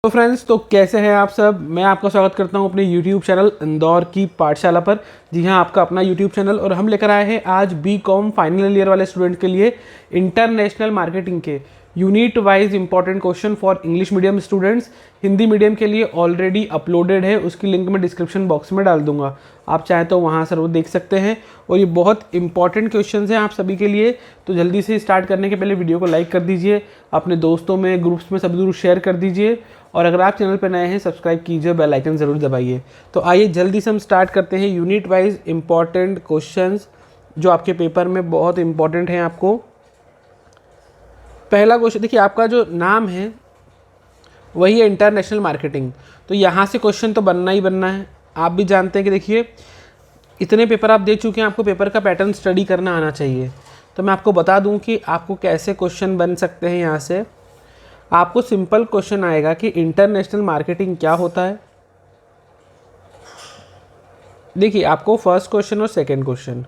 तो फ्रेंड्स, तो कैसे हैं आप सब। मैं आपका स्वागत करता हूं अपने YouTube चैनल इंदौर की पाठशाला पर। जी हां, आपका अपना YouTube चैनल। और हम लेकर आए हैं आज BCom फाइनल ईयर वाले स्टूडेंट के लिए इंटरनेशनल मार्केटिंग के unit wise important question for English medium students. Hindi medium के लिए ऑलरेडी अपलोडेड है, उसकी लिंक मैं डिस्क्रिप्शन बॉक्स में डाल दूंगा, आप चाहें तो वहाँ से वो देख सकते हैं। और ये बहुत इंपॉर्टेंट क्वेश्चंस हैं आप सभी के लिए। तो जल्दी से स्टार्ट करने के पहले वीडियो को लाइक कर दीजिए, अपने दोस्तों में ग्रुप्स में सभी जरूर शेयर कर दीजिए, और अगर आप चैनल पर नए हैं सब्सक्राइब कीजिए, बेल आइकन ज़रूर दबाइए। तो आइए जल्दी से हम स्टार्ट करते हैं यूनिट वाइज इंपॉर्टेंट क्वेश्चंस जो आपके पेपर में बहुत इंपॉर्टेंट हैं आपको। पहला क्वेश्चन देखिए, आपका जो नाम है वही है इंटरनेशनल मार्केटिंग, तो यहाँ से क्वेश्चन तो बनना ही बनना है। आप भी जानते हैं कि देखिए इतने पेपर आप दे चुके हैं, आपको पेपर का पैटर्न स्टडी करना आना चाहिए। तो मैं आपको बता दूं कि आपको कैसे क्वेश्चन बन सकते हैं। यहाँ से आपको सिंपल क्वेश्चन आएगा कि इंटरनेशनल मार्केटिंग क्या होता है। देखिए आपको फर्स्ट क्वेश्चन और सेकंड क्वेश्चन,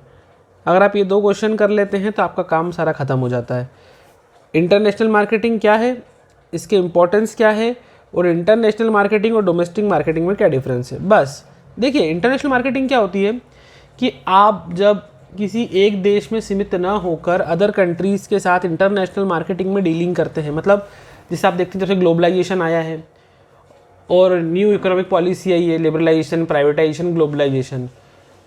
अगर आप ये दो क्वेश्चन कर लेते हैं तो आपका काम सारा खत्म हो जाता है। इंटरनेशनल मार्केटिंग क्या है, इसके इम्पोर्टेंस क्या है, और इंटरनेशनल मार्केटिंग और डोमेस्टिक मार्केटिंग में क्या डिफरेंस है। बस देखिए, इंटरनेशनल मार्केटिंग क्या होती है कि आप जब किसी एक देश में सीमित ना होकर अदर कंट्रीज़ के साथ इंटरनेशनल मार्केटिंग में डीलिंग करते हैं। मतलब जैसे आप देखते हैं, जैसे ग्लोबलाइजेशन आया है और न्यू इकोनॉमिक पॉलिसी आई है, लिबरलाइजेशन, प्राइवेटाइजेशन, ग्लोबलाइजेशन,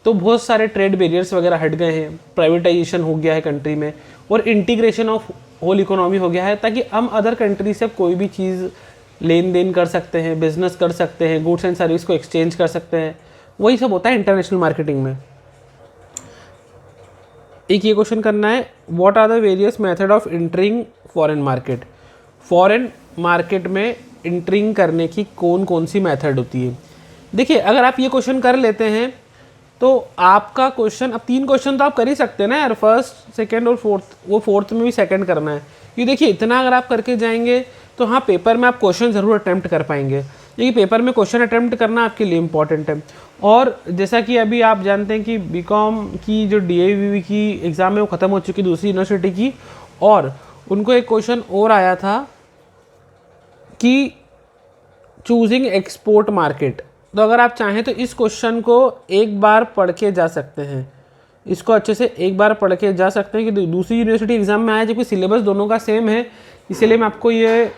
तो बहुत सारे ट्रेड बैरियर्स वगैरह हट गए हैं, प्राइवेटाइजेशन हो गया है कंट्री में, और इंटीग्रेशन ऑफ होल इकोनॉमी हो गया है, ताकि हम अदर कंट्री से कोई भी चीज़ लेन देन कर सकते हैं, बिजनेस कर सकते हैं, गुड्स एंड सर्विस को एक्सचेंज कर सकते हैं। वही सब होता है इंटरनेशनल मार्केटिंग में। एक ये क्वेश्चन करना है, what are the various method of entering foreign market. Foreign market में एंटरिंग करने की कौन कौन सी मेथड होती है। देखिए अगर आप ये क्वेश्चन कर लेते हैं तो आपका क्वेश्चन, अब 3 क्वेश्चन तो आप कर ही सकते हैं ना यार, फर्स्ट सेकंड और फोर्थ, वो फोर्थ में भी सेकंड करना है। ये देखिए इतना अगर आप करके जाएंगे तो हाँ, पेपर में आप क्वेश्चन ज़रूर अटैम्प्ट कर पाएंगे, क्योंकि पेपर में क्वेश्चन अटैम्प्ट करना आपके लिए इंपॉर्टेंट है। और जैसा कि अभी आप जानते हैं कि BCom की जो DAVV की एग्ज़ाम है वो ख़त्म हो चुकी दूसरी यूनिवर्सिटी की, और उनको एक क्वेश्चन और आया था कि चूजिंग एक्सपोर्ट मार्केट। तो अगर आप चाहें तो इस क्वेश्चन को एक बार पढ़ के जा सकते हैं, इसको अच्छे से एक बार पढ़ के जा सकते हैं कि दूसरी यूनिवर्सिटी एग्जाम में आया, जबकि सिलेबस दोनों का सेम है। इसलिए मैं आपको ये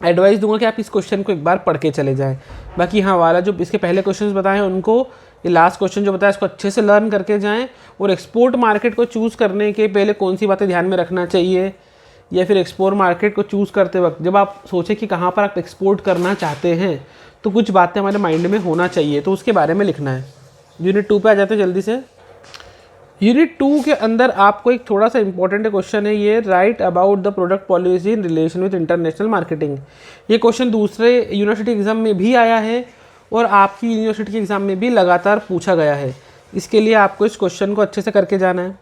एडवाइस दूंगा कि आप इस क्वेश्चन को एक बार पढ़ के चले जाएं। बाकी हाँ, वाला जो इसके पहले क्वेश्चन बताए हैं उनको, ये लास्ट क्वेश्चन जो बताया इसको अच्छे से लर्न करके जाएँ। और एक्सपोर्ट मार्केट को चूज़ करने के पहले कौन सी बातें ध्यान में रखना चाहिए, या फिर एक्सपोर्ट मार्केट को चूज़ करते वक्त जब आप सोचें कि कहाँ पर आप एक्सपोर्ट करना चाहते हैं, तो कुछ बातें हमारे माइंड में होना चाहिए, तो उसके बारे में लिखना है। यूनिट 2 पे आ जाते हैं जल्दी से। यूनिट 2 के अंदर आपको एक थोड़ा सा इंपॉर्टेंट क्वेश्चन है, ये right about the product policy in relation with international marketing. ये क्वेश्चन दूसरे यूनिवर्सिटी एग्जाम में भी आया है और आपकी यूनिवर्सिटी के एग्जाम में भी लगातार पूछा गया है। इसके लिए आपको इस क्वेश्चन को अच्छे से करके जाना है,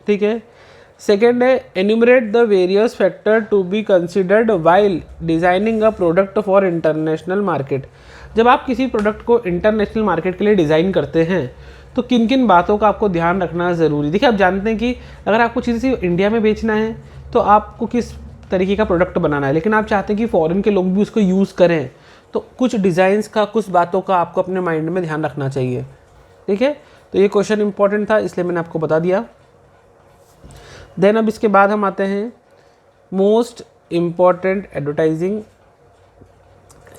ठीक है। सेकेंड है, enumerate the various factor to be considered while designing a product for international market. जब आप किसी प्रोडक्ट को इंटरनेशनल मार्केट के लिए डिज़ाइन करते हैं तो किन किन बातों का आपको ध्यान रखना ज़रूरी। देखिए आप जानते हैं कि अगर आपको चीज़ें इंडिया में बेचना है तो आपको किस तरीके का प्रोडक्ट बनाना है, लेकिन आप चाहते हैं कि फ़ॉरेन के लोग भी उसको यूज़ करें, तो कुछ डिज़ाइंस का, कुछ बातों का आपको अपने माइंड में ध्यान रखना चाहिए, ठीक है। तो ये क्वेश्चन इंपॉर्टेंट था, इसलिए मैंने आपको बता दिया। देन अब इसके बाद हम आते हैं most important advertising,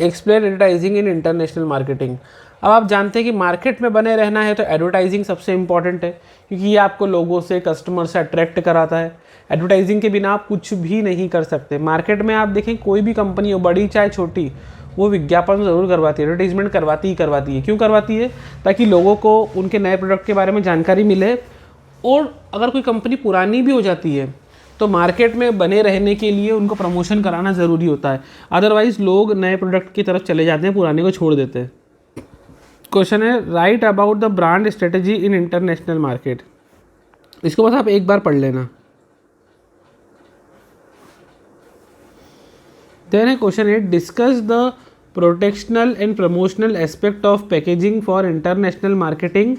explain advertising in international marketing. अब आप जानते हैं कि मार्केट में बने रहना है तो एडवर्टाइजिंग सबसे इम्पॉर्टेंट है, क्योंकि ये आपको लोगों से, कस्टमर से अट्रैक्ट कराता है। एडवर्टाइजिंग के बिना आप कुछ भी नहीं कर सकते। मार्केट में आप देखें, कोई भी कंपनी हो, बड़ी चाहे छोटी, वो विज्ञापन ज़रूर करवाती है, एडवर्टाइजमेंट करवाती है। क्यों करवाती है? ताकि लोगों को उनके नए प्रोडक्ट के बारे में जानकारी मिले। और अगर कोई कंपनी पुरानी भी हो जाती है तो मार्केट में बने रहने के लिए उनको प्रमोशन कराना ज़रूरी होता है, अदरवाइज़ लोग नए प्रोडक्ट की तरफ चले जाते हैं, पुराने को छोड़ देते हैं। क्वेश्चन है, write about the brand strategy in international market. इसको बस आप एक बार पढ़ लेना। देन है question 8, discuss the protectional and promotional aspect of packaging for international marketing,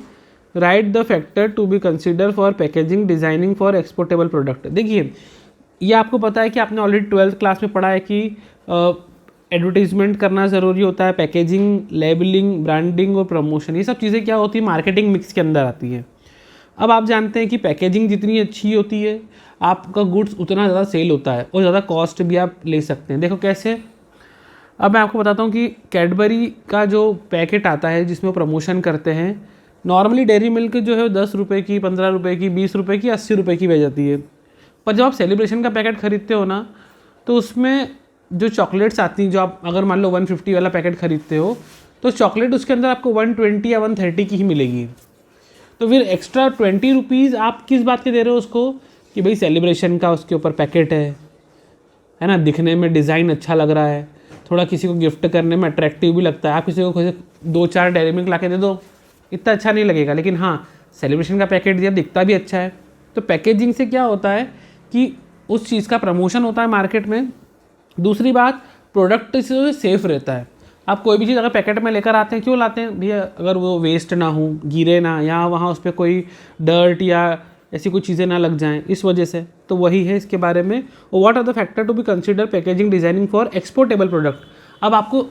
write the factor to be consider for packaging designing for exportable product. देखिए ये आपको पता है कि आपने ऑलरेडी 12th क्लास में पढ़ा है कि एडवर्टीजमेंट करना ज़रूरी होता है, पैकेजिंग, लेबलिंग, ब्रांडिंग और प्रमोशन, ये सब चीज़ें क्या होती है मार्केटिंग मिक्स के अंदर आती हैं। अब आप जानते हैं कि पैकेजिंग जितनी अच्छी होती है आपका गुड्स उतना ज़्यादा सेल होता है और ज़्यादा कॉस्ट भी आप ले सकते हैं। देखो कैसे, अब मैं आपको बताता हूँ कि कैडबरी का जो पैकेट आता है जिसमें वो प्रमोशन करते हैं, नॉर्मली डेयरी मिल्क जो है 10 रुपये की, 15 रुपये की, 20 रुपये की, 80 रुपये की बेच जाती है। पर जब आप सेलिब्रेशन का पैकेट खरीदते हो ना, तो उसमें जो चॉकलेट्स आती हैं, जो आप अगर मान लो 150 वाला पैकेट खरीदते हो तो चॉकलेट उसके अंदर आपको 120 या 130 की ही मिलेगी। तो फिर एक्स्ट्रा 20 रुपीज़ आप किस बात के दे रहे हो उसको, कि भाई सेलिब्रेशन का उसके ऊपर पैकेट है ना, दिखने में डिज़ाइन अच्छा लग रहा है, थोड़ा किसी को गिफ्ट करने में अट्रैक्टिव भी लगता है। आप किसी को 2-4 डेयरी मिल्क ला के दे दो, इतना अच्छा नहीं लगेगा, लेकिन हाँ सेलिब्रेशन का पैकेट दिया दिखता भी अच्छा है। तो पैकेजिंग से क्या होता है कि उस चीज़ का प्रमोशन होता है मार्केट में। दूसरी बात, प्रोडक्ट से सेफ रहता है। आप कोई भी चीज़ अगर पैकेट में लेकर आते हैं, क्यों लाते हैं भैया, अगर वो वेस्ट ना हो, गिरे ना, यहाँ वहाँ उस पर कोई डर्ट या ऐसी कुछ चीज़ें ना लग जाएं, इस वजह से। तो वही है इसके बारे में। What are the factor to be consider packaging designing for exportable product. अब आपको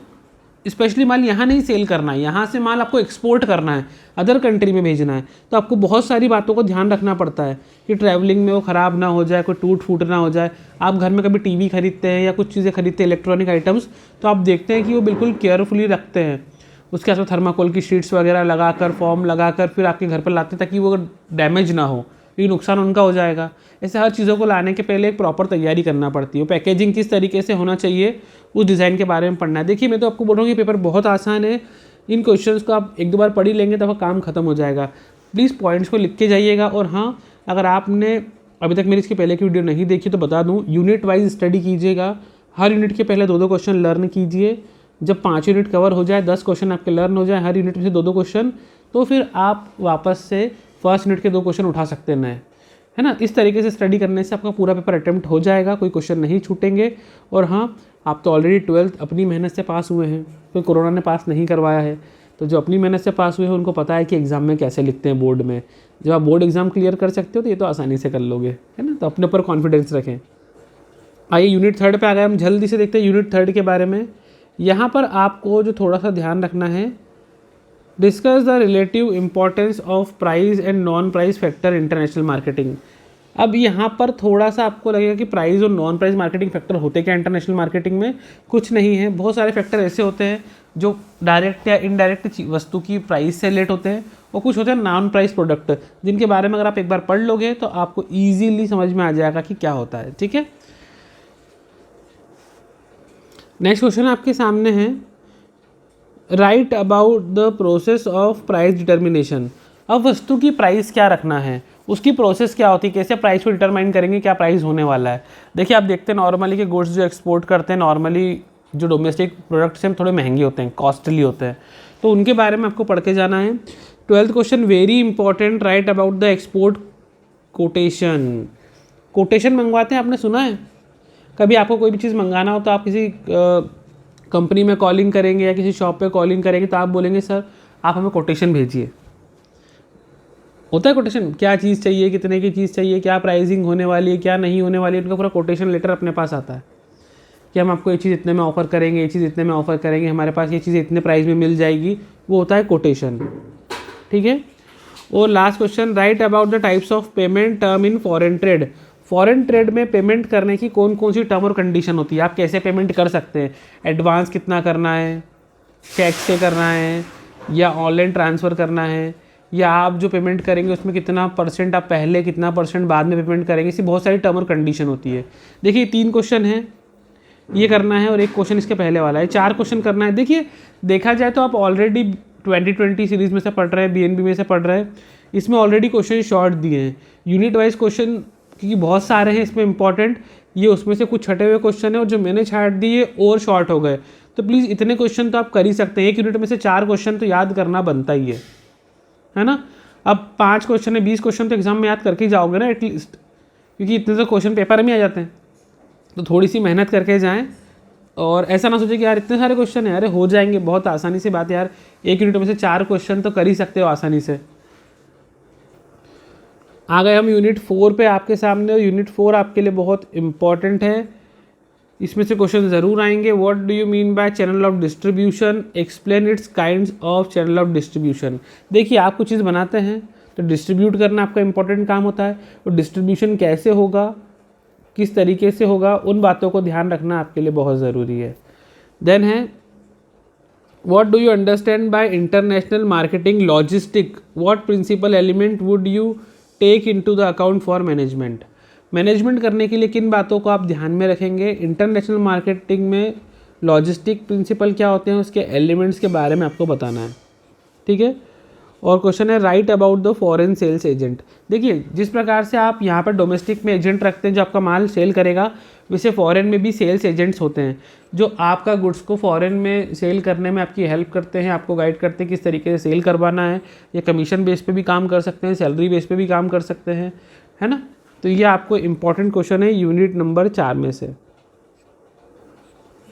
स्पेशली माल यहाँ नहीं सेल करना है, यहाँ से माल आपको एक्सपोर्ट करना है, अदर कंट्री में भेजना है, तो आपको बहुत सारी बातों को ध्यान रखना पड़ता है कि ट्रैवलिंग में वो ख़राब ना हो जाए, कोई टूट फूट ना हो जाए। आप घर में कभी टीवी खरीदते हैं या कुछ चीज़ें खरीदते हैं इलेक्ट्रॉनिक आइटम्स, तो आप देखते हैं कि वो बिल्कुल केयरफुली रखते हैं, उसके आसपास थर्माकोल की शीट्स वगैरह लगाकर, फॉर्म लगाकर फिर आपके घर पर लाते हैं ताकि वो डैमेज ना हो, ये नुकसान उनका हो जाएगा। ऐसे हर चीज़ों को लाने के पहले एक प्रॉपर तैयारी करना पड़ती है। पैकेजिंग किस तरीके से होना चाहिए उस डिज़ाइन के बारे में पढ़ना है। देखिए मैं तो आपको बोल रहा हूँ कि पेपर बहुत आसान है, इन क्वेश्चंस को आप 1-2 बार पढ़ ही लेंगे तो आपका काम खत्म हो जाएगा। प्लीज़ पॉइंट्स को लिख के जाइएगा। और हाँ, अगर आपने अभी तक मेरी इसके पहले की वीडियो नहीं देखी तो बता दूँ, यूनिट वाइज स्टडी कीजिएगा। हर यूनिट के पहले 2-2 क्वेश्चन लर्न कीजिए। जब 5 यूनिट कवर हो जाए, 10 क्वेश्चन आपके लर्न हो जाए, हर यूनिट में से 2-2 क्वेश्चन, तो फिर आप वापस से फर्स्ट यूनिट के 2 क्वेश्चन उठा सकते हैं नए, है ना। इस तरीके से स्टडी करने से आपका पूरा पेपर अटेम्प्ट हो जाएगा, कोई क्वेश्चन नहीं छूटेंगे। और हाँ, आप तो ऑलरेडी 12th अपनी मेहनत से पास हुए हैं, कोई कोरोना ने पास नहीं करवाया है। तो जो अपनी मेहनत से पास हुए हैं उनको पता है कि एग्ज़ाम में कैसे लिखते हैं बोर्ड में। जब आप बोर्ड एग्ज़ाम क्लियर कर सकते हो तो ये तो आसानी से कर लोगे, है ना। तो अपने ऊपर कॉन्फिडेंस रखें। आइए यूनिट 3 पे आ गए हम, जल्दी से देखते हैं यूनिट 3 के बारे में। यहाँ पर आपको जो थोड़ा सा ध्यान रखना है, discuss the relative importance of price and non price factor international marketing. अब यहाँ पर थोड़ा सा आपको लगेगा कि प्राइस और नॉन प्राइस मार्केटिंग फैक्टर होते क्या इंटरनेशनल मार्केटिंग में, कुछ नहीं है। बहुत सारे फैक्टर ऐसे होते हैं जो डायरेक्ट या इनडायरेक्ट वस्तु की प्राइस से रिलेट होते हैं, और कुछ होते हैं नॉन प्राइस प्रोडक्ट, जिनके बारे में अगर आप एक बार पढ़ लोगे तो आपको ईजीली समझ में आ जाएगा कि क्या होता है। ठीक है, नेक्स्ट क्वेश्चन आपके सामने है, write about the process of price determination. अब वस्तु की प्राइस क्या रखना है, उसकी प्रोसेस क्या होती है, कैसे प्राइस को डिटरमाइन करेंगे, क्या प्राइस होने वाला है। देखिए आप देखते हैं नॉर्मली के गुड्स जो एक्सपोर्ट करते हैं, नॉर्मली जो डोमेस्टिक प्रोडक्ट्स हैं थोड़े महंगे होते हैं, कॉस्टली होते हैं, तो उनके बारे में आपको पढ़ के जाना है। 12th question, very important, right about the export quotation. Quotation मंगवाते हैं, आपने सुना है कभी? आपको कोई भी चीज़ मंगाना हो तो आप किसी कंपनी में कॉलिंग करेंगे या किसी शॉप पे कॉलिंग करेंगे तो आप बोलेंगे सर आप हमें कोटेशन भेजिए। होता है कोटेशन, क्या चीज़ चाहिए, कितने की चीज़ चाहिए, क्या प्राइसिंग होने वाली है, क्या नहीं होने वाली है, उनका पूरा कोटेशन लेटर अपने पास आता है कि हम आपको ये चीज़ इतने में ऑफ़र करेंगे, ये चीज़ इतने में ऑफ़र करेंगे, हमारे पास ये चीज़ इतने प्राइस में मिल जाएगी, वो होता है कोटेशन। ठीक है। और last question, right about the types of payment term in foreign trade. Foreign trade में पेमेंट करने की कौन कौन सी टर्म और कंडीशन होती है, आप कैसे पेमेंट कर सकते हैं, एडवांस कितना करना है, चेक से करना है या ऑनलाइन ट्रांसफ़र करना है, या आप जो पेमेंट करेंगे उसमें कितना % आप पहले कितना % बाद में पेमेंट करेंगे। इसी बहुत सारी टर्म और कंडीशन होती है। देखिए 3 क्वेश्चन है, ये करना है और 1 क्वेश्चन इसके पहले वाला है, 4 क्वेश्चन करना है। देखिए देखा जाए तो आप ऑलरेडी 2020 सीरीज़ में से पढ़ रहे हैं, BNB में से पढ़ रहे हैं, इसमें ऑलरेडी क्वेश्चन शॉर्ट दिए हैं। यूनिट वाइज क्वेश्चन क्योंकि बहुत सारे हैं इसमें इंपॉर्टेंट, ये उसमें से कुछ छटे हुए क्वेश्चन है और जो मैंने छाट दिए और शॉर्ट हो गए। तो प्लीज़ इतने क्वेश्चन तो आप कर ही सकते हैं, एक यूनिट में से 4 क्वेश्चन तो याद करना बनता ही है ना। अब 5 क्वेश्चन है, 20 क्वेश्चन तो एग्जाम में याद करके ही जाओगे ना एटलीस्ट, क्योंकि इतने तो क्वेश्चन पेपर में आ जाते हैं। तो थोड़ी सी मेहनत करके जाएँ और ऐसा ना सोचे कि यार इतने सारे क्वेश्चन है, अरे हो जाएंगे, बहुत आसानी से बात है यार, एक यूनिट में से 4 क्वेश्चन तो कर ही सकते हो आसानी से। आ गए हम यूनिट 4 पे आपके सामने, और यूनिट 4 आपके लिए बहुत इम्पॉर्टेंट है। इसमें से क्वेश्चन ज़रूर आएंगे। What do you mean by channel of distribution, explain it's kinds of channel of distribution. देखिए आप कुछ चीज़ बनाते हैं तो डिस्ट्रीब्यूट करना आपका इंपॉर्टेंट काम होता है, तो डिस्ट्रीब्यूशन कैसे होगा, किस तरीके से होगा, उन बातों को ध्यान रखना आपके लिए बहुत ज़रूरी है। देन है what do you understand by international marketing logistic, what principal element would you take into the account for management. Management करने के लिए किन बातों को आप ध्यान में रखेंगे, इंटरनेशनल मार्केटिंग में लॉजिस्टिक प्रिंसिपल क्या होते हैं, उसके एलिमेंट्स के बारे में आपको बताना है। ठीक है। और क्वेश्चन है write about the foreign sales agent. देखिए जिस प्रकार से आप यहाँ पर डोमेस्टिक में एजेंट रखते हैं जो आपका माल सेल करेगा, वैसे फॉरेन में भी सेल्स एजेंट्स होते हैं जो आपका गुड्स को फॉरेन में सेल करने में आपकी हेल्प करते हैं, आपको गाइड करते हैं किस तरीके से सेल करवाना है। ये कमीशन बेस पे भी काम कर सकते हैं, सैलरी बेस पे भी काम कर सकते हैं, है ना। तो ये आपको इम्पॉर्टेंट क्वेश्चन है यूनिट नंबर 4 में से।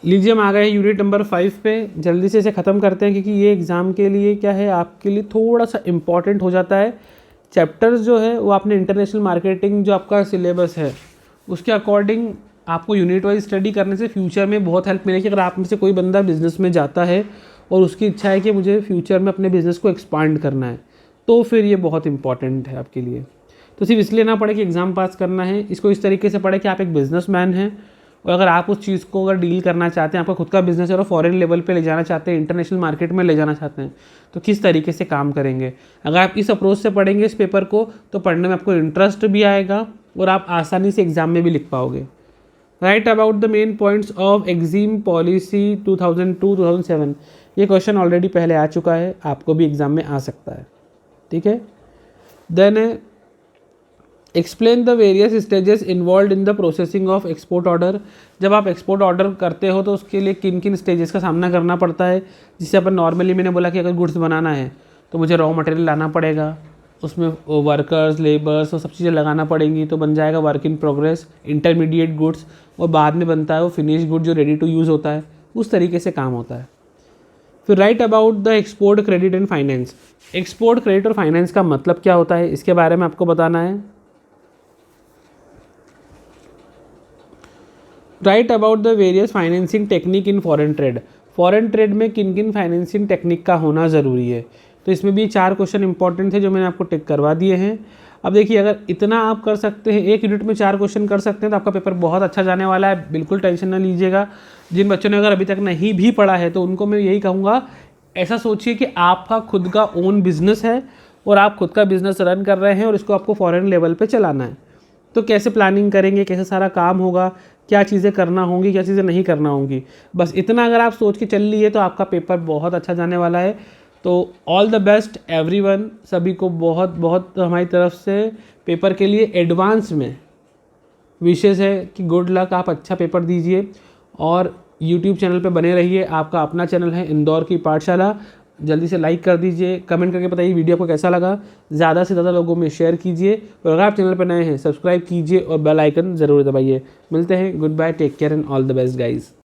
लीजिए हम आ गए यूनिट नंबर 5 पे, जल्दी से इसे ख़त्म करते हैं क्योंकि ये एग्ज़ाम के लिए क्या है, आपके लिए थोड़ा सा इम्पॉर्टेंट हो जाता है। चैप्टर्स जो है वो आपने इंटरनेशनल मार्केटिंग जो आपका सिलेबस है उसके अकॉर्डिंग आपको यूनिट वाइज स्टडी करने से फ्यूचर में बहुत हेल्प मिलेगी। अगर आप में से कोई बंदा बिज़नेस में जाता है और उसकी इच्छा है कि मुझे फ्यूचर में अपने बिज़नेस को एक्सपांड करना है, तो फिर ये बहुत इंपॉर्टेंट है आपके लिए। तो सिर्फ इसलिए ना पढ़े कि एग्ज़ाम पास करना है, इसको इस तरीके से पढ़े कि आप एक बिजनेसमैन हैं और अगर आप उस चीज़ को अगर डील करना चाहते हैं, आपका खुद का बिजनेस है और फॉरेन लेवल पे ले जाना चाहते हैं, इंटरनेशनल मार्केट में ले जाना चाहते हैं, तो किस तरीके से काम करेंगे। अगर आप इस अप्रोच से पढ़ेंगे इस पेपर को तो पढ़ने में आपको इंटरेस्ट भी आएगा और आप आसानी से एग्ज़ाम में भी लिख पाओगे। Write about the main points of EXIM policy 2002-2007। ये क्वेश्चन ऑलरेडी पहले आ चुका है, आपको भी एग्ज़ाम में आ सकता है। ठीक है। Then explain the various stages involve in the processing of export order. जब आप एक्सपोर्ट ऑर्डर करते हो तो उसके लिए किन किन स्टेजेस का सामना करना पड़ता है, जिससे अपन नॉर्मली मैंने बोला कि अगर गुड्स बनाना है तो मुझे रॉ मटेरियल लाना पड़ेगा, उसमें वर्कर्स लेबर्स और सब चीज़ें लगाना पड़ेंगी, तो बन जाएगा work in progress, intermediate goods, और बाद में बनता है वो फिनिश गुड जो रेडी टू यूज़ होता है। उस तरीके से काम होता है। फिर right about the export credit and finance. Export credit और फाइनेंस का मतलब क्या होता है इसके बारे में आपको बताना है। Write about the various financing technique in foreign trade. Foreign trade में किन किन फाइनेंसिंग टेक्निक का होना ज़रूरी है। तो इसमें भी 4 क्वेश्चन इंपॉर्टेंट थे जो मैंने आपको टिक करवा दिए हैं। अब देखिए अगर इतना आप कर सकते हैं, एक यूनिट में 4 क्वेश्चन कर सकते हैं, तो आपका पेपर बहुत अच्छा जाने वाला है। बिल्कुल टेंशन ना लीजिएगा। जिन बच्चों ने अगर अभी तक नहीं भी पढ़ा है तो उनको मैं यही कहूँगा, ऐसा सोचिए कि आपका खुद का ओन बिजनेस है और आप खुद का बिजनेस रन कर रहे हैं और इसको आपको फॉरेन लेवल पे चलाना है। तो कैसे प्लानिंग करेंगे, कैसे सारा काम होगा, क्या चीज़ें करना होंगी, क्या चीज़ें नहीं करना होंगी, बस इतना अगर आप सोच के चल लिए तो आपका पेपर बहुत अच्छा जाने वाला है। तो ऑल द बेस्ट एवरीवन, सभी को बहुत बहुत हमारी तरफ से पेपर के लिए एडवांस में विशेष है कि गुड लक, आप अच्छा पेपर दीजिए और यूट्यूब चैनल पे बने रहिए। आपका अपना चैनल है इंदौर की पाठशाला। जल्दी से लाइक कर दीजिए, कमेंट करके बताइए वीडियो आपको कैसा लगा, ज़्यादा से ज़्यादा लोगों में शेयर कीजिए और अगर आप चैनल पर नए हैं सब्सक्राइब कीजिए और बेल आइकन ज़रूर दबाइए। मिलते हैं, goodbye, take care and all the best guys.